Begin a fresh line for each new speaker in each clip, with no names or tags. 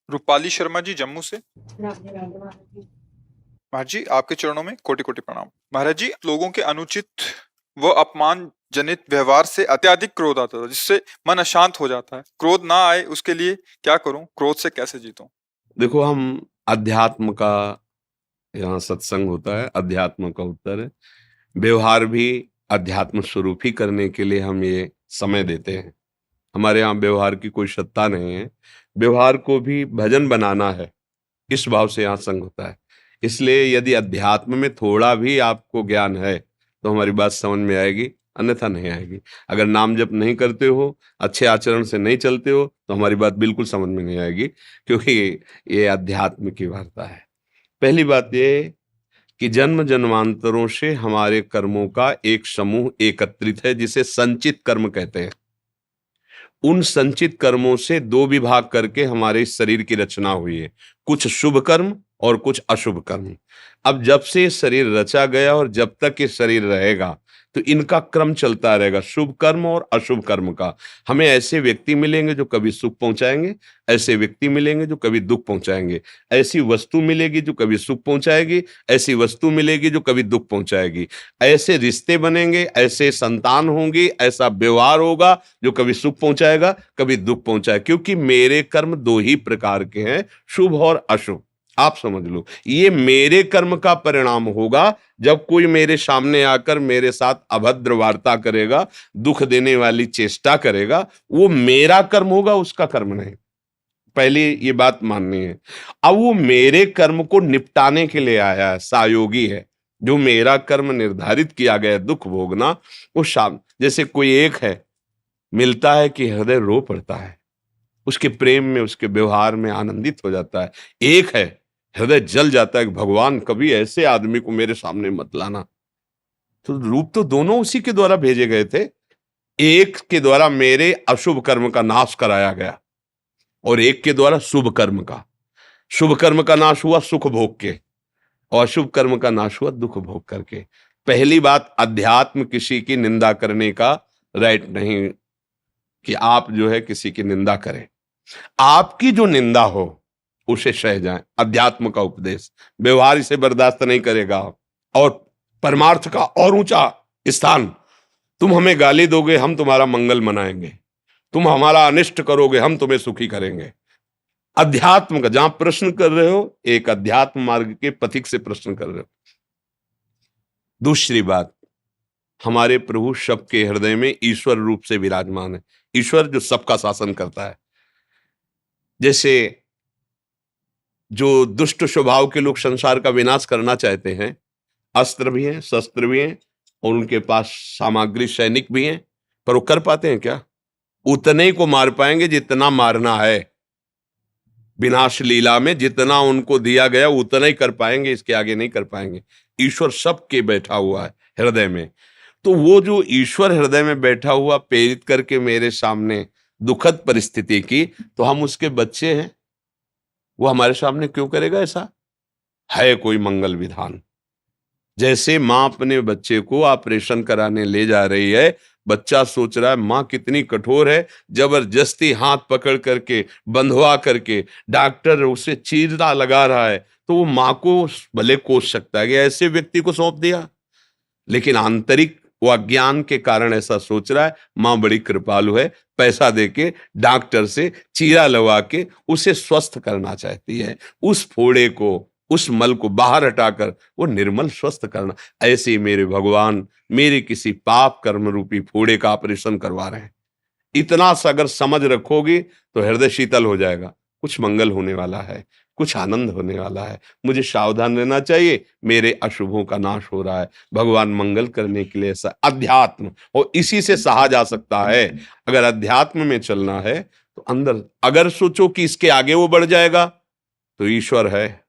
रूपाली शर्मा जी जम्मू से। महाराज जी आपके चरणों में कोटि कोटि प्रणाम। महाराज जी लोगों के अनुचित व अपमान जनित व्यवहार से अत्यधिक क्रोध आता था जिससे मन अशांत हो जाता है। क्रोध ना आए उसके लिए क्या करूं? क्रोध से कैसे जीतूं?
देखो, हम अध्यात्म का यहाँ सत्संग होता है, अध्यात्म का उत्तर है। व्यवहार भी अध्यात्म स्वरूप ही करने के लिए हम ये समय देते हैं। हमारे यहाँ व्यवहार की कोई सत्ता नहीं है, व्यवहार को भी भजन बनाना है, इस भाव से यहाँ संग होता है। इसलिए यदि अध्यात्म में थोड़ा भी आपको ज्ञान है तो हमारी बात समझ में आएगी, अन्यथा नहीं आएगी। अगर नाम जप नहीं करते हो, अच्छे आचरण से नहीं चलते हो, तो हमारी बात बिल्कुल समझ में नहीं आएगी, क्योंकि ये अध्यात्म की वार्ता है। पहली बात ये कि जन्म जन्मांतरों से हमारे कर्मों का एक समूह एकत्रित है, जिसे संचित कर्म कहते हैं। उन संचित कर्मों से दो विभाग करके हमारे इस शरीर की रचना हुई है, कुछ शुभ कर्म और कुछ अशुभ कर्म। अब जब से ये शरीर रचा गया और जब तक ये शरीर रहेगा तो इनका क्रम चलता रहेगा, शुभ कर्म और अशुभ कर्म का। हमें ऐसे व्यक्ति मिलेंगे जो कभी सुख पहुंचाएंगे, ऐसे व्यक्ति मिलेंगे जो कभी दुख पहुंचाएंगे, ऐसी वस्तु मिलेगी जो कभी सुख पहुंचाएगी, ऐसी वस्तु मिलेगी जो कभी दुख पहुंचाएगी, ऐसे रिश्ते बनेंगे, ऐसे संतान होंगी, ऐसा व्यवहार होगा जो कभी सुख पहुंचाएगा, कभी दुख पहुंचाएगा। क्योंकि मेरे कर्म दो ही प्रकार के हैं, शुभ और अशुभ। आप समझ लो, ये मेरे कर्म का परिणाम होगा जब कोई मेरे सामने आकर मेरे साथ अभद्र वार्ता करेगा, दुख देने वाली चेष्टा करेगा, वो मेरा कर्म होगा, उसका कर्म नहीं। पहले ये बात माननी है। अब वो मेरे कर्म को निपटाने के लिए आया है, सायोगी है। जो मेरा कर्म निर्धारित किया गया दुख भोगना, वो शाम जैसे कोई एक है, मिलता है कि हृदय रो पड़ता है, उसके प्रेम में, उसके व्यवहार में आनंदित हो जाता है। एक है, हृदय जल जाता है कि भगवान कभी ऐसे आदमी को मेरे सामने मत लाना। तो रूप तो दोनों उसी के द्वारा भेजे गए थे। एक के द्वारा मेरे अशुभ कर्म का नाश कराया गया और एक के द्वारा शुभ कर्म का। शुभ कर्म का नाश हुआ सुख भोग के और अशुभ कर्म का नाश हुआ दुख भोग करके। पहली बात, अध्यात्म किसी की निंदा करने का राइट नहीं कि आप जो है किसी की निंदा करें। आपकी जो निंदा हो उसे सह जाएं। अध्यात्म का उपदेश, व्यवहार इसे बर्दाश्त नहीं करेगा। और परमार्थ का और ऊंचा स्थान, तुम हमें गाली दोगे हम तुम्हारा मंगल मनाएंगे, तुम हमारा अनिष्ट करोगे हम तुम्हें सुखी करेंगे। अध्यात्म का जहां प्रश्न कर रहे हो, एक अध्यात्म मार्ग के पथिक से प्रश्न कर रहे हो। दूसरी बात, हमारे प्रभु सबके हृदय में ईश्वर रूप से विराजमान है। ईश्वर जो सबका शासन करता है। जैसे जो दुष्ट स्वभाव के लोग संसार का विनाश करना चाहते हैं, अस्त्र भी हैं, शस्त्र भी हैं और उनके पास सामग्री सैनिक भी हैं, पर वो कर पाते हैं क्या? उतने को मार पाएंगे जितना मारना है। विनाश लीला में जितना उनको दिया गया उतना ही कर पाएंगे, इसके आगे नहीं कर पाएंगे। ईश्वर सबके बैठा हुआ है हृदय में। तो वो जो ईश्वर हृदय में बैठा हुआ प्रेरित करके मेरे सामने दुखद परिस्थिति की, तो हम उसके बच्चे हैं, वो हमारे सामने क्यों करेगा ऐसा? है कोई मंगल विधान। जैसे मां अपने बच्चे को ऑपरेशन कराने ले जा रही है, बच्चा सोच रहा है मां कितनी कठोर है, जबरदस्ती हाथ पकड़ करके बंधवा करके डॉक्टर उसे चीरा लगा रहा है, तो वो मां को भले कोस सकता है कि ऐसे व्यक्ति को सौंप दिया, लेकिन आंतरिक वो अज्ञान के कारण ऐसा सोच रहा है मां बड़ी कृपालु है, पैसा देके डॉक्टर से चीरा लगा के उसे स्वस्थ करना चाहती है, उस फोड़े को, उस मल को बाहर हटाकर वो निर्मल स्वस्थ करना। ऐसे ही मेरे भगवान मेरे किसी पाप कर्म रूपी फोड़े का ऑपरेशन करवा रहे हैं। इतना सा अगर समझ रखोगी तो हृदय शीतल हो जाएगा। कुछ मंगल होने वाला है, कुछ आनंद होने वाला है, मुझे सावधान रहना चाहिए, मेरे अशुभों का नाश हो रहा है। भगवान मंगल करने के लिए ऐसा अध्यात्म, और इसी से सहा जा सकता है। अगर अध्यात्म में चलना है तो अंदर अगर सोचो कि इसके आगे वो बढ़ जाएगा, तो ईश्वर है,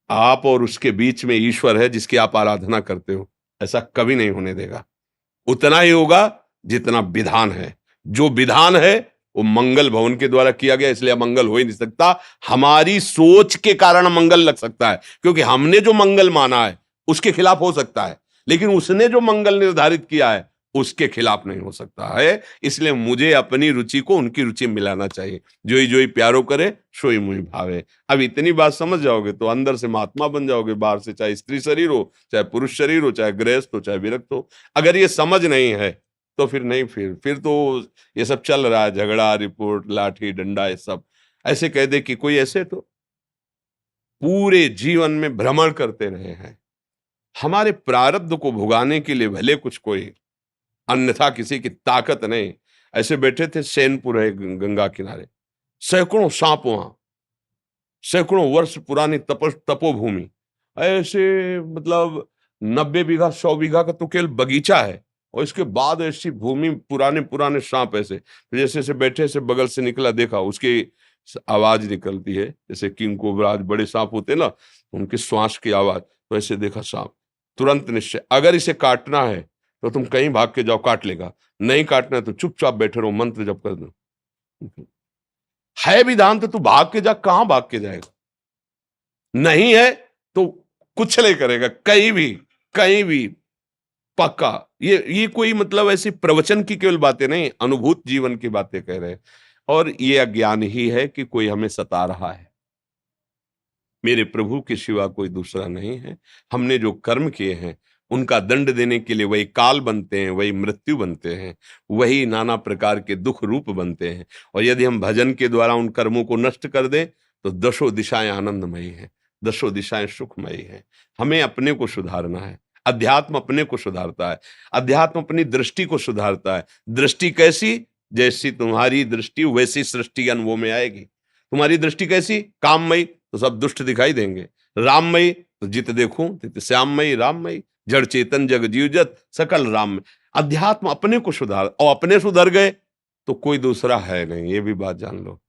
आप और उसके बीच में ईश्वर है जिसकी आप आराधना करते हो, ऐसा कभी नहीं होने देगा। उतना ही होगा जितना विधान है। जो विधान है वो मंगल भवन के द्वारा किया गया, इसलिए मंगल हो ही नहीं सकता। हमारी सोच के कारण मंगल लग सकता है, क्योंकि हमने जो मंगल माना है उसके खिलाफ हो सकता है, लेकिन उसने जो मंगल निर्धारित किया है उसके खिलाफ नहीं हो सकता है। इसलिए मुझे अपनी रुचि को उनकी रुचि में मिलाना चाहिए। जोई जोई प्यारो करे सोई मुई भावे। अब इतनी बात समझ जाओगे तो अंदर से महात्मा बन जाओगे, बाहर से चाहे स्त्री शरीर हो, चाहे पुरुष शरीर हो, चाहे गृहस्थ हो, चाहे विरक्त हो। अगर ये समझ नहीं है तो फिर नहीं, फिर तो ये सब चल रहा है, झगड़ा, रिपोर्ट, लाठी डंडा, ये सब। ऐसे कह दे कि कोई ऐसे तो पूरे जीवन में भ्रमण करते रहे हैं, हमारे प्रारब्ध को भुगाने के लिए भले कुछ कोई, अन्यथा किसी की ताकत नहीं। ऐसे बैठे थे, सैनपुर है गंगा किनारे, सैकड़ों सांप वहां, सैकड़ों वर्ष पुरानी तपोभूमि, ऐसे मतलब 90 बीघा 100 बीघा का तो केवल बगीचा है, और इसके बाद ऐसी भूमि, पुराने पुराने सांप ऐसे। तो जैसे ऐसे बैठे से बगल से निकला, देखा उसकी आवाज निकलती है जैसे किंग कोबरा, बड़े सांप होते हैं ना, उनकी श्वास की आवाज। तो ऐसे देखा सांप, तुरंत निश्चय, अगर इसे काटना है तो तुम कहीं भाग के जाओ, काट लेगा। नहीं काटना है तो चुपचाप बैठे रहो, मंत्र जप कर दो। है विधान तो तू भाग के जा, कहां भाग के जाएगा? नहीं है तो कुछ नहीं करेगा, कहीं भी पक्का। ये कोई मतलब ऐसी प्रवचन की केवल बातें नहीं, अनुभूत जीवन की बातें कह रहे हैं। और ये अज्ञान ही है कि कोई हमें सता रहा है। मेरे प्रभु के सिवा कोई दूसरा नहीं है। हमने जो कर्म किए हैं उनका दंड देने के लिए वही काल बनते हैं, वही मृत्यु बनते हैं, वही नाना प्रकार के दुख रूप बनते हैं। और यदि हम भजन के द्वारा उन कर्मों को नष्ट कर दें तो दशों दिशाएं आनंदमयी हैं, दशों दिशाएं सुखमयी हैं। हमें अपने को सुधारना है। अध्यात्म अपने को सुधारता है, अध्यात्म अपनी दृष्टि को सुधारता है। दृष्टि कैसी? जैसी तुम्हारी दृष्टि वैसी सृष्टि अनुभव में आएगी। तुम्हारी दृष्टि कैसी? काममयी तो सब दुष्ट दिखाई देंगे, राममयी तो जित देखूं तित श्याममयी राममयी, जड़ चेतन जग जीवजत सकल राम। अध्यात्म अपने को सुधार, और अपने सुधर गए तो कोई दूसरा है नहीं, ये भी बात जान लो।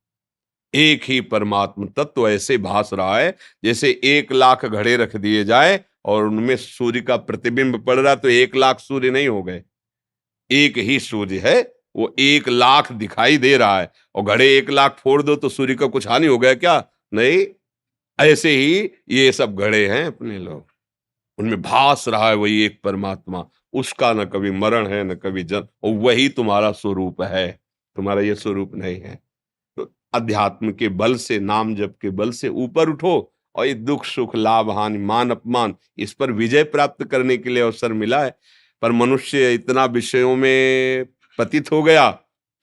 एक ही परमात्मा तत्व ऐसे भास रहा है जैसे 1,00,000 घड़े रख दिए जाए और उनमें सूर्य का प्रतिबिंब पड़ रहा, तो 1,00,000 सूर्य नहीं हो गए, एक ही सूर्य है, वो 1,00,000 दिखाई दे रहा है। और घड़े 1,00,000 फोड़ दो तो सूर्य का कुछ हानि हो गया क्या? नहीं। ऐसे ही ये सब घड़े हैं अपने लोग, उनमें भास रहा है वही एक परमात्मा। उसका न कभी मरण है न कभी जन्म, और वही तुम्हारा स्वरूप है, तुम्हारा ये स्वरूप नहीं है। तो अध्यात्म के बल से, नाम जप के बल से ऊपर उठो, और ये दुख सुख लाभ हानि मान अपमान, इस पर विजय प्राप्त करने के लिए अवसर मिला है। पर मनुष्य इतना विषयों में पतित हो गया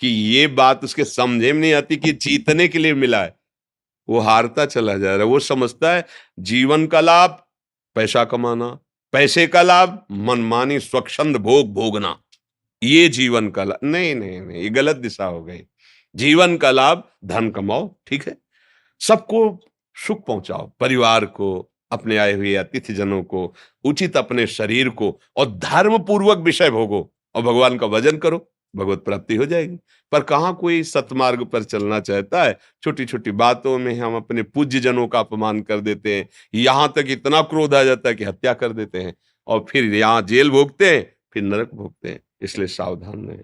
कि ये बात उसके समझे में नहीं आती कि जीतने के लिए मिला है। वो हारता चला जा रहा है। वो समझता है जीवन का लाभ पैसा कमाना, पैसे का लाभ मनमानी स्वच्छंद भोग भोगना, ये जीवन का लाभ। नहीं नहीं नहीं, ये गलत दिशा हो गई। जीवन का लाभ धन कमाओ, ठीक है, सबको सुख पहुंचाओ, परिवार को, अपने आए हुए अतिथि जनों को, उचित अपने शरीर को, और धर्म पूर्वक विषय भोगो और भगवान का भजन करो, भगवत प्राप्ति हो जाएगी। पर कहाँ कोई सतमार्ग पर चलना चाहता है? छोटी छोटी बातों में हम अपने पूज्य जनों का अपमान कर देते हैं, यहां तक इतना क्रोध आ जाता है कि हत्या कर देते हैं, और फिर यहाँ जेल भोगते हैं, फिर नरक भोगते हैं। इसलिए सावधान रहें।